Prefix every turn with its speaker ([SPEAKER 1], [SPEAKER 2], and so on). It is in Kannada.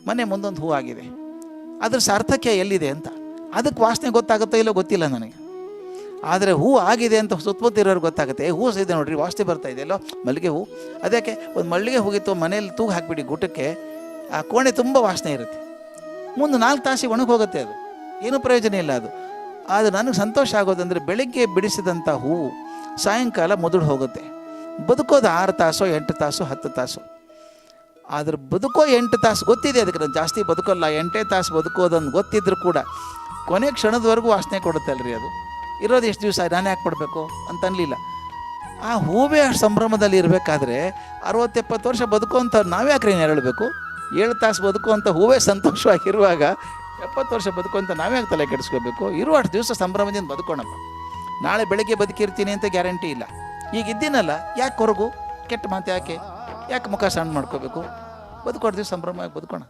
[SPEAKER 1] ಮನೆ ಮುಂದೊಂದು ಹೂ ಆಗಿದೆ, ಅದ್ರ ಸಾರ್ಥಕ್ಯ ಎಲ್ಲಿದೆ ಅಂತ. ಅದಕ್ಕೆ ವಾಸನೆ ಗೊತ್ತಾಗುತ್ತೋ ಇಲ್ಲೋ ಗೊತ್ತಿಲ್ಲ ನನಗೆ. ಆದರೆ ಹೂ ಆಗಿದೆ ಅಂತ ಸುತ್ತಮುತ್ತ ಇರೋರು ಗೊತ್ತಾಗುತ್ತೆ. ಹೂ ಇದೆ ನೋಡ್ರಿ, ವಾಸನೆ ಬರ್ತಾ ಇದೆ ಎಲ್ಲೋ ಮಲ್ಲಿಗೆ ಹೂ. ಅದಕ್ಕೆ ಒಂದು ಮಲ್ಲಿಗೆ ಹೋಗಿತ್ತು ಮನೇಲಿ ತೂಗು ಹಾಕಿಬಿಡಿ ಗುಟಕ್ಕೆ, ಆ ಕೋಣೆ ತುಂಬ ವಾಸನೆ ಇರುತ್ತೆ. ಮುಂದೆ 4 ತಾಸಿಗೆ ಒಣಗಿ ಹೋಗುತ್ತೆ, ಅದು ಏನೂ ಪ್ರಯೋಜನ ಇಲ್ಲ ಅದು. ಆದರೆ ನನಗೆ ಸಂತೋಷ ಆಗೋದಂದರೆ ಬೆಳಗ್ಗೆ ಬಿಡಿಸಿದಂಥ ಹೂವು ಸಾಯಂಕಾಲ ಮುದುಡು ಹೋಗುತ್ತೆ. ಬದುಕೋದು 6 ತಾಸೋ 8 ತಾಸೋ 10 ತಾಸು. ಆದರೆ ಬದುಕೋ 8 ತಾಸು ಗೊತ್ತಿದೆ ಅದಕ್ಕೆ, ನಾನು ಜಾಸ್ತಿ ಬದುಕೋಲ್ಲ, 8 ತಾಸು ಬದುಕೋದನ್ನು ಗೊತ್ತಿದ್ರು ಕೂಡ ಕೊನೆ ಕ್ಷಣದವರೆಗೂ ವಾಸನೆ ಕೊಡುತ್ತಲ್ರಿ ಅದು. ಇರೋದು ಎಷ್ಟು ದಿವಸ, ನಾನೇ ಯಾಕೆ ಕೊಡಬೇಕು ಅಂತ ಅನ್ನಲಿಲ್ಲ. ಆ ಹೂವೇ ಅಷ್ಟು ಸಂಭ್ರಮದಲ್ಲಿ ಇರಬೇಕಾದ್ರೆ 60-70 ವರ್ಷ ಬದುಕುವಂಥವ್ರು ನಾವ್ಯಾಕ್ರಿ ಹೇಳಬೇಕು? 7 ತಾಸು ಬದುಕುವಂಥ ಹೂವೇ ಸಂತೋಷವಾಗಿರುವಾಗ 70 ವರ್ಷ ಬದುಕುವಂಥ ನಾವ್ಯಾಕೆ ತಲೆ ಕೆಡಿಸ್ಕೋಬೇಕು? ಇರುವ ಅಷ್ಟು ದಿವಸ ಸಂಭ್ರಮದಿಂದ ಬದುಕೋಣಪ್ಪ. ನಾಳೆ ಬೆಳಗ್ಗೆ ಬದುಕಿರ್ತೀನಿ ಅಂತ ಗ್ಯಾರಂಟಿ ಇಲ್ಲ. ಈಗ ಇದ್ದೀನಲ್ಲ, ಯಾಕೆ ಹೊರಗು ಕೆಟ್ಟ ಮಾತು, ಯಾಕೆ ಮುಖ ಸಣ್ಣ ಮಾಡ್ಕೋಬೇಕು? ಬದುಕೋಡ್ತೀವಿ, ಸಂಭ್ರಮವಾಗಿ ಬದುಕೋಣ.